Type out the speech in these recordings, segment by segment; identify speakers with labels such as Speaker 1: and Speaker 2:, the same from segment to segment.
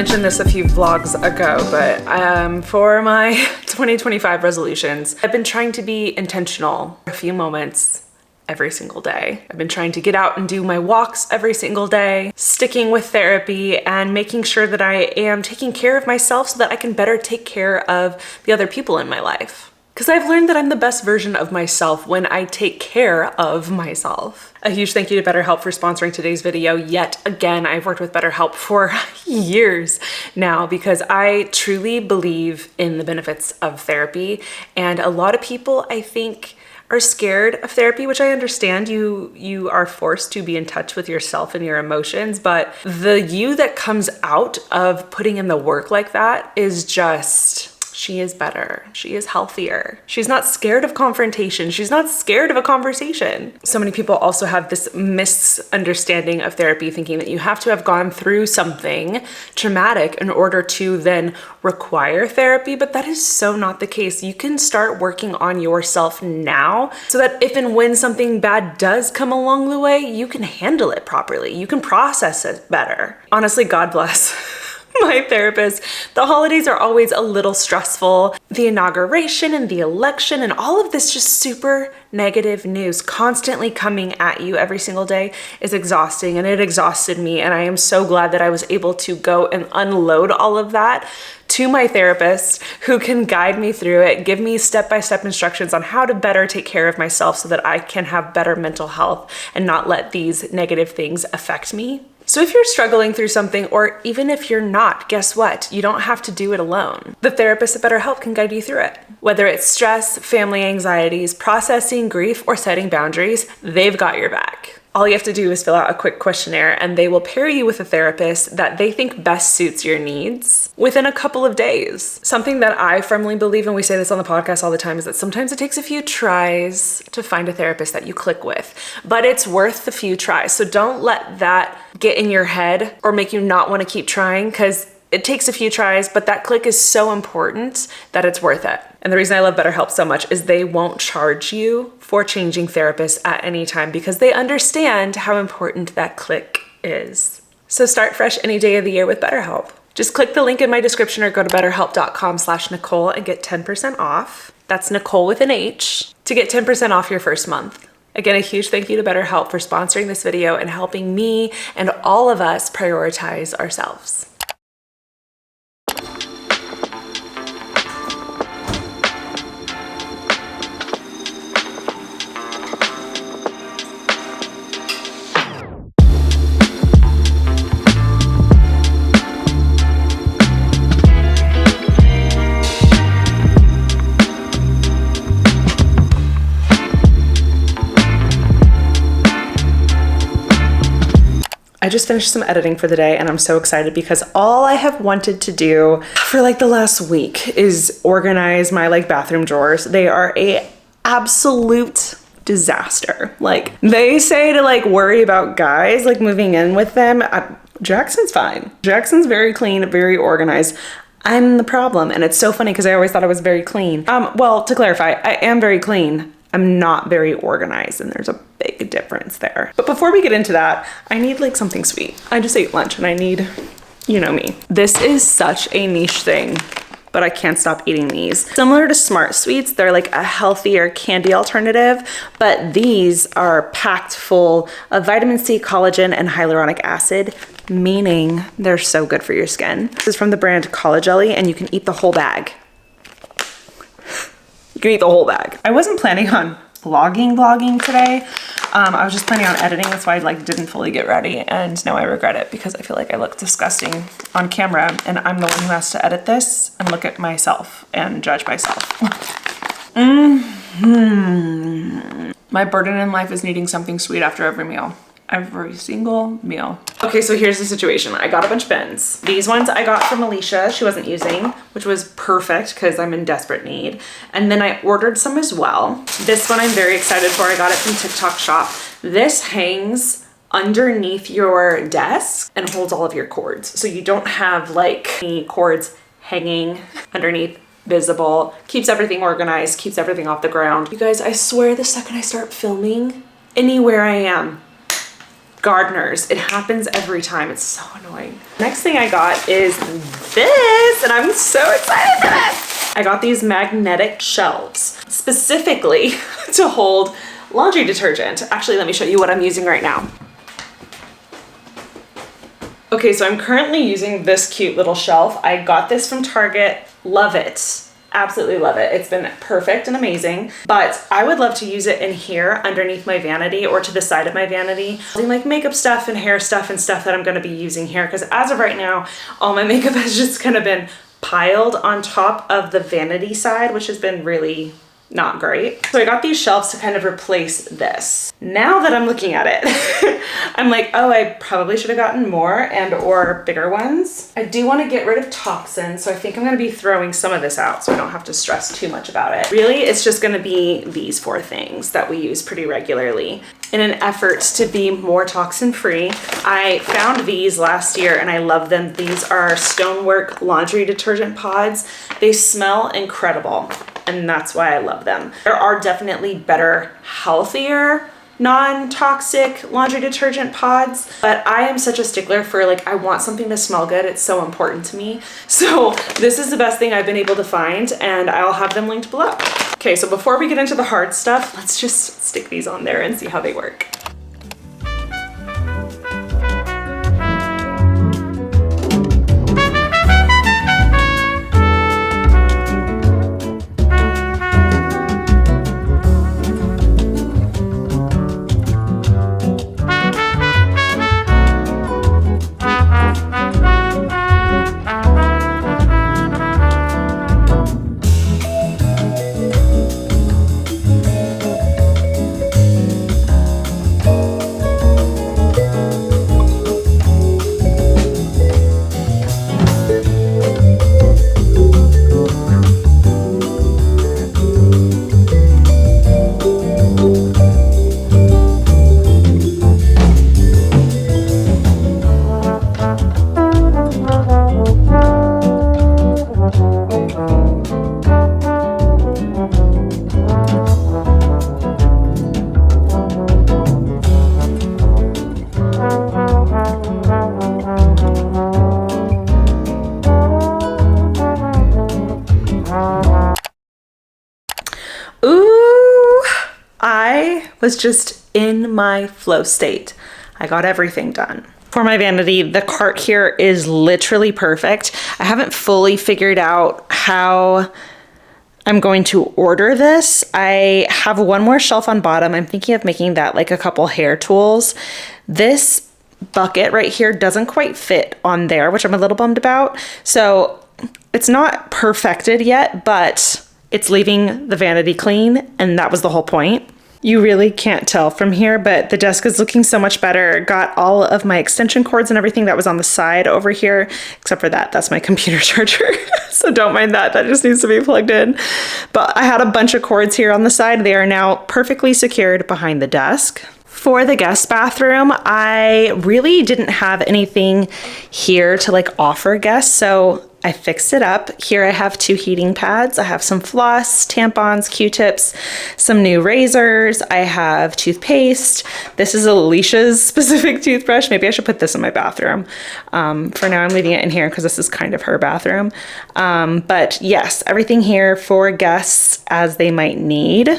Speaker 1: mentioned this a few vlogs ago, but for my 2025 resolutions, I've been trying to be intentional for a few moments every single day. I've been trying to get out and do my walks every single day, sticking with therapy and making sure that I am taking care of myself so that I can better take care of the other people in my life. Because I've learned that I'm the best version of myself when I take care of myself. A huge thank you to BetterHelp for sponsoring today's video. Yet again, I've worked with BetterHelp for years now because I truly believe in the benefits of therapy. And a lot of people, I think, are scared of therapy, which I understand. You are forced to be in touch with yourself and your emotions, but the you that comes out of putting in the work like that is just... she is better. She is healthier. She's not scared of confrontation. She's not scared of a conversation. So many people also have this misunderstanding of therapy, thinking that you have to have gone through something traumatic in order to then require therapy, but that is so not the case. You can start working on yourself now so that if and when something bad does come along the way, you can handle it properly. You can process it better. Honestly, God bless my therapist. The holidays are always a little stressful. The inauguration and the election and all of this just super negative news constantly coming at you every single day is exhausting, and it exhausted me. And I am so glad that I was able to go and unload all of that to my therapist, who can guide me through it, give me step-by-step instructions on how to better take care of myself so that I can have better mental health and not let these negative things affect me. So if you're struggling through something, or even if you're not, guess what? You don't have to do it alone. The therapist at BetterHelp can guide you through it. Whether it's stress, family anxieties, processing grief, or setting boundaries, they've got your back. All you have to do is fill out a quick questionnaire, and they will pair you with a therapist that they think best suits your needs within a couple of days. Something that I firmly believe, and we say this on the podcast all the time, is that sometimes it takes a few tries to find a therapist that you click with, but it's worth the few tries. So don't let that get in your head or make you not want to keep trying, because it takes a few tries, but that click is so important that it's worth it. And the reason I love BetterHelp so much is they won't charge you for changing therapists at any time because they understand how important that click is. So start fresh any day of the year with BetterHelp. Just click the link in my description or go to betterhelp.com/Nicole and get 10% off. That's Nicole with an H to get 10% off your first month. Again, a huge thank you to BetterHelp for sponsoring this video and helping me and all of us prioritize ourselves. I just finished some editing for the day and I'm so excited because all I have wanted to do for like the last week is organize my like bathroom drawers. They are a absolute disaster. Like they say to like worry about guys like moving in with them. Jackson's fine. Jackson's very clean, very organized. I'm the problem, and it's so funny because I always thought I was very clean. Well, to clarify, I am very clean. I'm not very organized, and there's a big difference there. But before we get into that, I need like something sweet. I just ate lunch and I need, you know me. This is such a niche thing, but I can't stop eating these. Similar to Smart Sweets, they're like a healthier candy alternative, but these are packed full of vitamin C, collagen, and hyaluronic acid, meaning they're so good for your skin. This is from the brand Collagelly, and you can eat the whole bag. You can eat the whole bag. I wasn't planning on vlogging today. I was just planning on editing. That's why I like didn't fully get ready, and now I regret it because I feel like I look disgusting on camera, and I'm the one who has to edit this and look at myself and judge myself. My burden in life is needing something sweet after every meal. Every single meal. Okay, so here's the situation. I got a bunch of pens. These ones I got from Alicia. She wasn't using, which was perfect because I'm in desperate need. And then I ordered some as well. This one I'm very excited for. I got it from TikTok Shop. This hangs underneath your desk and holds all of your cords. So you don't have like any cords hanging underneath, visible. Keeps everything organized, keeps everything off the ground. You guys, I swear the second I start filming anywhere I am, gardeners. It happens every time. It's so annoying. Next thing I got is this, and I'm so excited for this. I got these magnetic shelves specifically to hold laundry detergent. Actually, let me show you what I'm using right now. Okay, so I'm currently using this cute little shelf. I got this from Target. Love it. Absolutely love it. It's been perfect and amazing, but I would love to use it in here underneath my vanity or to the side of my vanity, doing like makeup stuff and hair stuff and stuff that I'm going to be using here, because as of right now, all my makeup has just kind of been piled on top of the vanity side, which has been really not great. So I got these shelves to kind of replace this. Now that I'm looking at it, I'm like, oh, I probably should have gotten more and or bigger ones. I do want to get rid of toxins, so I think I'm going to be throwing some of this out so I don't have to stress too much about it. Really, it's just going to be these 4 things that we use pretty regularly. In an effort to be more toxin free, I found these last year and I love them. These are Stonework laundry detergent pods. They smell incredible, and that's why I love them. There are definitely better, healthier, non-toxic laundry detergent pods, but I am such a stickler for like, I want something to smell good. It's so important to me. So this is the best thing I've been able to find, and I'll have them linked below. Okay, so before we get into the hard stuff, let's just stick these on there and see how they work. Was just in my flow state. I got everything done. For my vanity, the cart here is literally perfect. I haven't fully figured out how I'm going to order this. I have one more shelf on bottom. I'm thinking of making that like a couple hair tools. This bucket right here doesn't quite fit on there, which I'm a little bummed about. So it's not perfected yet, but it's leaving the vanity clean, and that was the whole point. You really can't tell from here, but the desk is looking so much better. Got all of my extension cords and everything that was on the side over here, except for that, that's my computer charger. So don't mind that, that just needs to be plugged in. But I had a bunch of cords here on the side. They are now perfectly secured behind the desk. For the guest bathroom, I really didn't have anything here to like offer guests, so I fixed it up. Here I have 2 heating pads. I have some floss, tampons, Q-tips, some new razors. I have toothpaste. This is Alicia's specific toothbrush. Maybe I should put this in my bathroom. For now, I'm leaving it in here because this is kind of her bathroom. But yes, everything here for guests as they might need.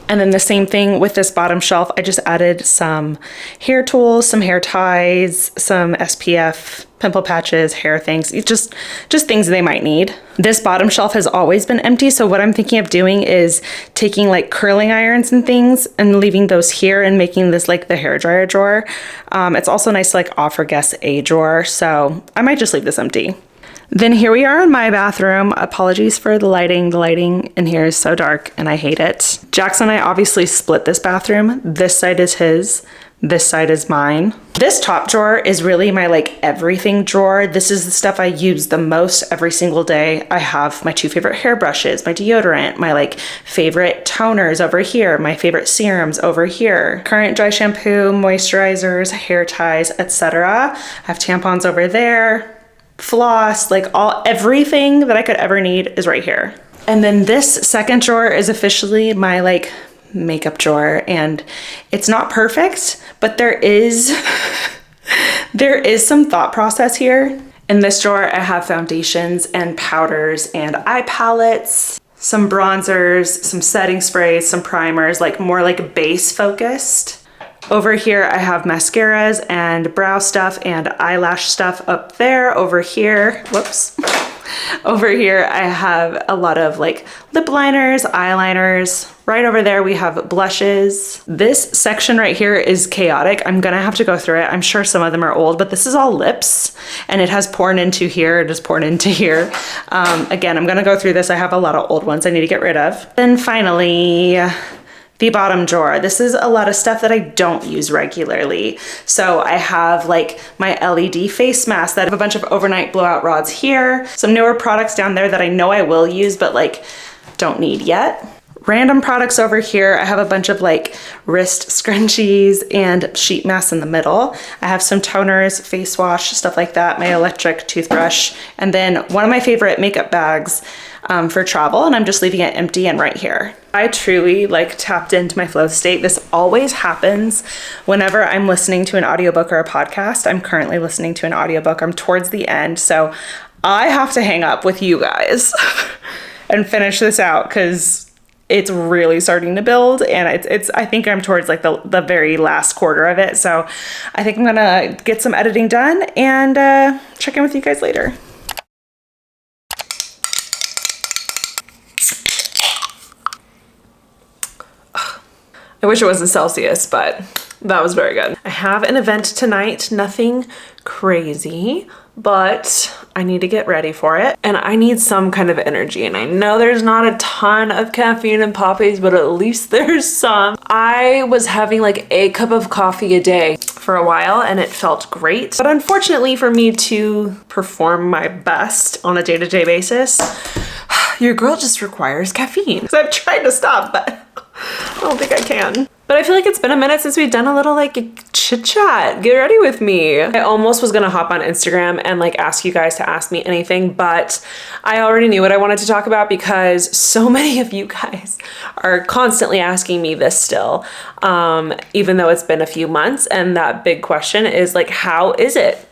Speaker 1: And then the same thing with this bottom shelf. I just added some hair tools, some hair ties, some SPF, pimple patches, hair things, just things they might need. This bottom shelf has always been empty. So what I'm thinking of doing is taking like curling irons and things and leaving those here and making this like the hairdryer drawer. It's also nice to like offer guests a drawer. So I might just leave this empty. Then here we are in my bathroom. Apologies for the lighting. The lighting in here is so dark and I hate it. Jackson and I obviously split this bathroom. This side is his, this side is mine. This top drawer is really my like everything drawer. This is the stuff I use the most every single day. I have my 2 favorite hairbrushes, my deodorant, my like favorite toners over here, my favorite serums over here, current dry shampoo, moisturizers, hair ties, etc. I have tampons over there. Floss, like everything that I could ever need is right here. And then this second drawer is officially my like makeup drawer, and it's not perfect, but there is there is some thought process here. In this drawer, I have foundations and powders and eye palettes, some bronzers, some setting sprays, some primers, like more like base focused. Over here, I have mascaras and brow stuff and eyelash stuff up there. Over here, whoops. Over here, I have a lot of like lip liners, eyeliners. Right over there, we have blushes. This section right here is chaotic. I'm gonna have to go through it. I'm sure some of them are old, but this is all lips, and it has poured into here, it has poured into here. Again, I'm gonna go through this. I have a lot of old ones I need to get rid of. Then finally, the bottom drawer. This is a lot of stuff that I don't use regularly. So I have like my LED face mask that I have a bunch of overnight blowout rods here. Some newer products down there that I know I will use, but like don't need yet. Random products over here. I have a bunch of like wrist scrunchies and sheet masks in the middle. I have some toners, face wash, stuff like that, my electric toothbrush, and then one of my favorite makeup bags for travel, and I'm just leaving it empty and right here. I truly like tapped into my flow state. This always happens whenever I'm listening to an audiobook or a podcast. I'm currently listening to an audiobook. I'm towards the end, so I have to hang up with you guys and finish this out because it's really starting to build, and I think I'm towards like the very last quarter of it. So I think I'm gonna get some editing done and check in with you guys later. I wish it was in Celsius, but that was very good. I have an event tonight, nothing crazy, but I need to get ready for it, and I need some kind of energy. And I know there's not a ton of caffeine in poppies, but at least there's some. I was having like a cup of coffee a day for a while, and it felt great. But unfortunately for me to perform my best on a day-to-day basis, your girl just requires caffeine. So I've tried to stop, but I don't think I can. But I feel like it's been a minute since we've done a little like chit chat. Get ready with me. I almost was gonna hop on Instagram and like ask you guys to ask me anything, but I already knew what I wanted to talk about because so many of you guys are constantly asking me this still, even though it's been a few months. And that big question is like, how is it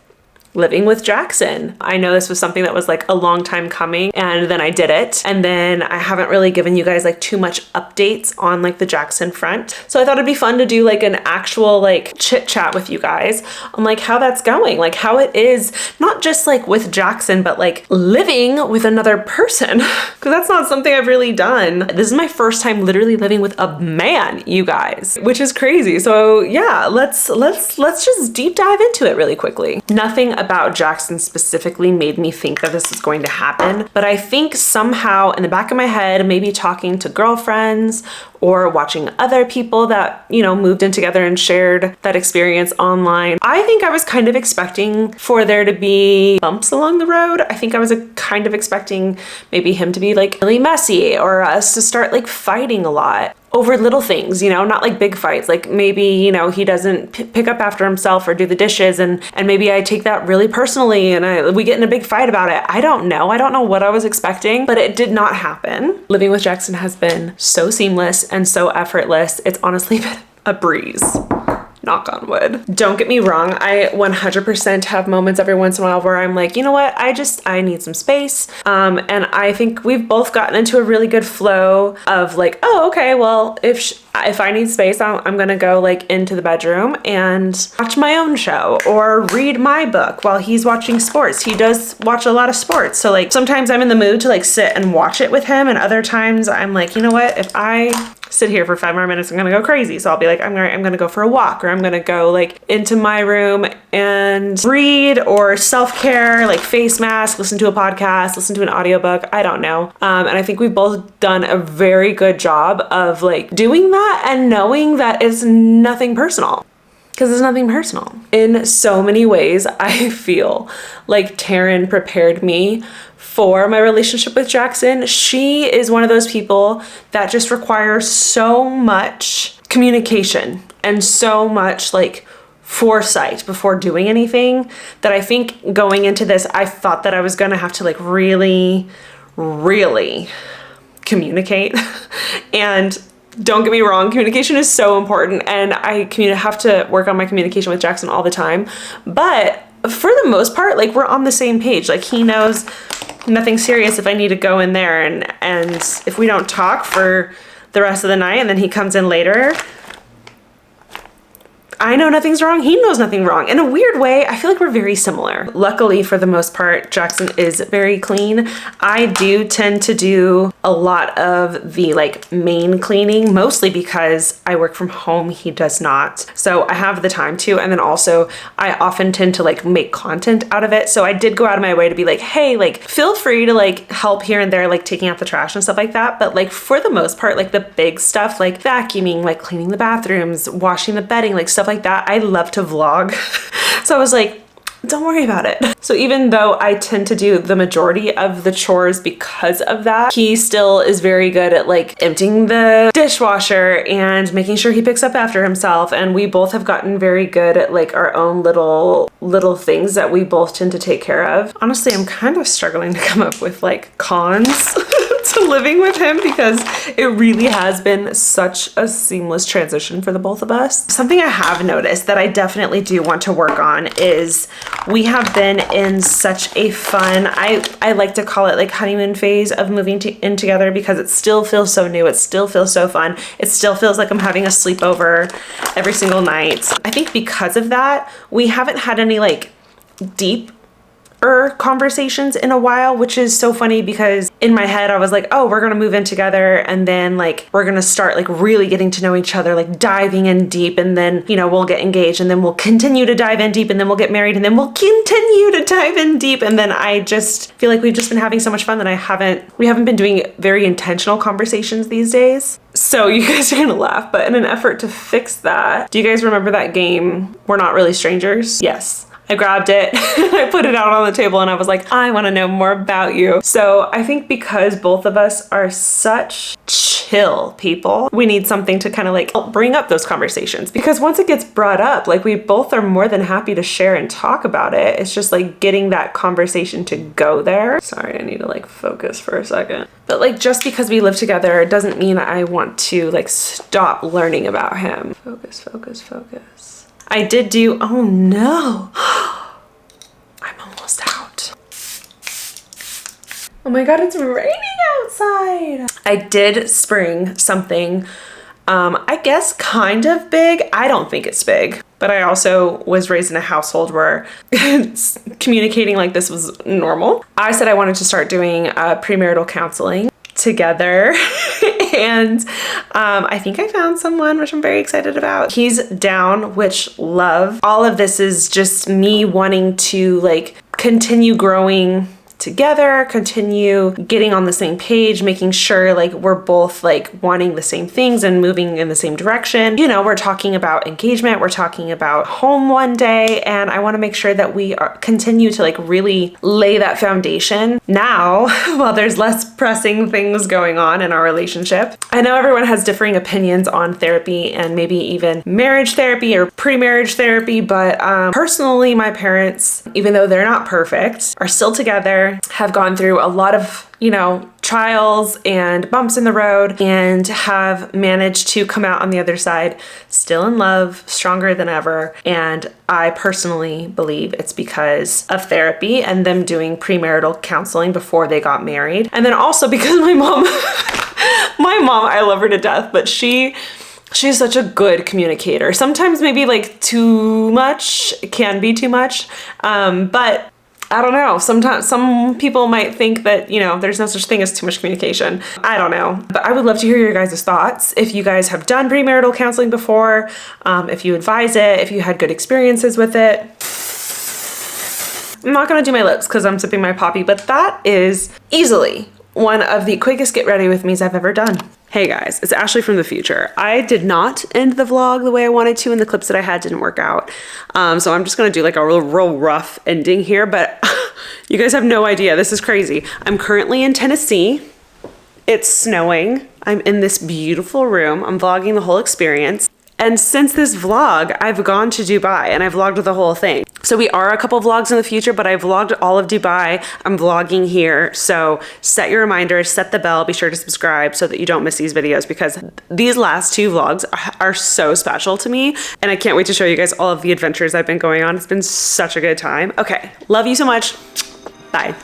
Speaker 1: living with Jackson? I know this was something that was like a long time coming, and then I did it, and then I haven't really given you guys like too much updates on like the Jackson front. So I thought it'd be fun to do like an actual like chit chat with you guys on like how that's going, like how it is, not just like with Jackson, but like living with another person, because that's not something I've really done. This is my first time literally living with a man, you guys, which is crazy. So yeah, let's just deep dive into it really quickly. Nothing about Jackson specifically made me think that this was going to happen, but I think somehow in the back of my head, maybe talking to girlfriends or watching other people that, you know, moved in together and shared that experience online, I think I was kind of expecting for there to be bumps along the road. I think I was kind of expecting maybe him to be like really messy, or us to start like fighting a lot over little things, you know, not like big fights. Like maybe, you know, he doesn't pick up after himself or do the dishes, and maybe I take that really personally and we get in a big fight about it. I don't know what I was expecting, but it did not happen. Living with Jackson has been so seamless and so effortless. It's honestly been a breeze. Knock on wood. Don't get me wrong, I 100% have moments every once in a while where I'm like, you know what, I need some space. And I think we've both gotten into a really good flow of like, oh, okay, well, if I need space, I'm gonna go like into the bedroom and watch my own show or read my book while he's watching sports. He does watch a lot of sports. So like sometimes I'm in the mood to like sit and watch it with him, and other times I'm like, you know what, if I sit here for 5 more minutes, I'm gonna go crazy. So I'll be like, I'm gonna go for a walk, or I'm gonna go like into my room and read, or self-care, like face mask, listen to a podcast, listen to an audiobook, I don't know. And I think we've both done a very good job of like doing that and knowing that it's nothing personal. Because it's nothing personal. In so many ways, I feel like Taryn prepared me for my relationship with Jackson. She is one of those people that just requires so much communication and so much like foresight before doing anything, that I think going into this, I thought that I was gonna have to like really, really communicate and Don't get me wrong, communication is so important, and I have to work on my communication with Jackson all the time. But for the most part, like, we're on the same page. Like, he knows nothing serious if I need to go in there, and if we don't talk for the rest of the night and then he comes in later, I know nothing's wrong, he knows nothing wrong. In a weird way, I feel like we're very similar. Luckily, for the most part, Jackson is very clean. I do tend to do a lot of the like main cleaning, mostly because I work from home, he does not. So I have the time to, and then also I often tend to like make content out of it. So I did go out of my way to be like, hey, like feel free to like help here and there, like taking out the trash and stuff like that. But like for the most part, like the big stuff, like vacuuming, like cleaning the bathrooms, washing the bedding, like stuff like that, I love to vlog. So I was like, don't worry about it. So even though I tend to do the majority of the chores because of that, he still is very good at like emptying the dishwasher and making sure he picks up after himself. And we both have gotten very good at like our own little things that we both tend to take care of. Honestly, I'm kind of struggling to come up with like cons to living with him, because it really has been such a seamless transition for the both of us. Something I have noticed that I definitely do want to work on is we have been in such a fun, I like to call it like honeymoon phase of moving in together, because it still feels so new. It still feels so fun. It still feels like I'm having a sleepover every single night. I think because of that, we haven't had any like deep conversations in a while, which is so funny because in my head I was like, oh, we're gonna move in together and then like we're gonna start like really getting to know each other, like diving in deep, and then, you know, we'll get engaged and then we'll continue to dive in deep and then we'll get married and then we'll continue to dive in deep. And then I just feel like we've just been having so much fun that we haven't been doing very intentional conversations these days. So you guys are gonna laugh, but in an effort to fix that, do you guys remember that game, We're Not Really Strangers? Yes. I grabbed it, I put it out on the table, and I was like, I want to know more about you. So I think because both of us are such chill people, we need something to kind of like help bring up those conversations, because once it gets brought up, like we both are more than happy to share and talk about it. It's just like getting that conversation to go there. Sorry, I need to like focus for a second. But like just because we live together doesn't mean I want to like stop learning about him. Focus, focus, focus. I did do, oh no, I'm almost out. Oh my God, it's raining outside. I did spring something, I guess kind of big. I don't think it's big, but I also was raised in a household where communicating like this was normal. I said I wanted to start doing premarital counseling together. And I think I found someone, which I'm very excited about. He's down, which love. All of this is just me wanting to like continue growing together, continue getting on the same page, making sure like we're both like wanting the same things and moving in the same direction. You know, we're talking about engagement, we're talking about home one day, and I want to make sure that we continue to like really lay that foundation now while there's less pressing things going on in our relationship. I know everyone has differing opinions on therapy and maybe even marriage therapy or pre-marriage therapy, but personally, my parents, even though they're not perfect, are still together, have gone through a lot of, you know, trials and bumps in the road, and have managed to come out on the other side still in love, stronger than ever. And I personally believe it's because of therapy and them doing premarital counseling before they got married. And then also because my mom, I love her to death, but she's such a good communicator. Sometimes maybe like too much, it can be too much, but I don't know. Sometimes some people might think that, you know, there's no such thing as too much communication. I don't know. But I would love to hear your guys' thoughts. If you guys have done premarital counseling before, if you advise it, if you had good experiences with it. I'm not gonna do my lips because I'm sipping my poppy, but that is easily one of the quickest get ready with me's I've ever done. Hey guys, it's Ashley from the future. I did not end the vlog the way I wanted to, and the clips that I had didn't work out. So I'm just gonna do like a real rough ending here, but you guys have no idea, this is crazy. I'm currently in Tennessee. It's snowing. I'm in this beautiful room. I'm vlogging the whole experience. And since this vlog, I've gone to Dubai and I vlogged the whole thing. So we are a couple vlogs in the future, but I vlogged all of Dubai. I'm vlogging here. So set your reminders, set the bell, be sure to subscribe so that you don't miss these videos, because these last 2 vlogs are so special to me. And I can't wait to show you guys all of the adventures I've been going on. It's been such a good time. Okay, love you so much. Bye.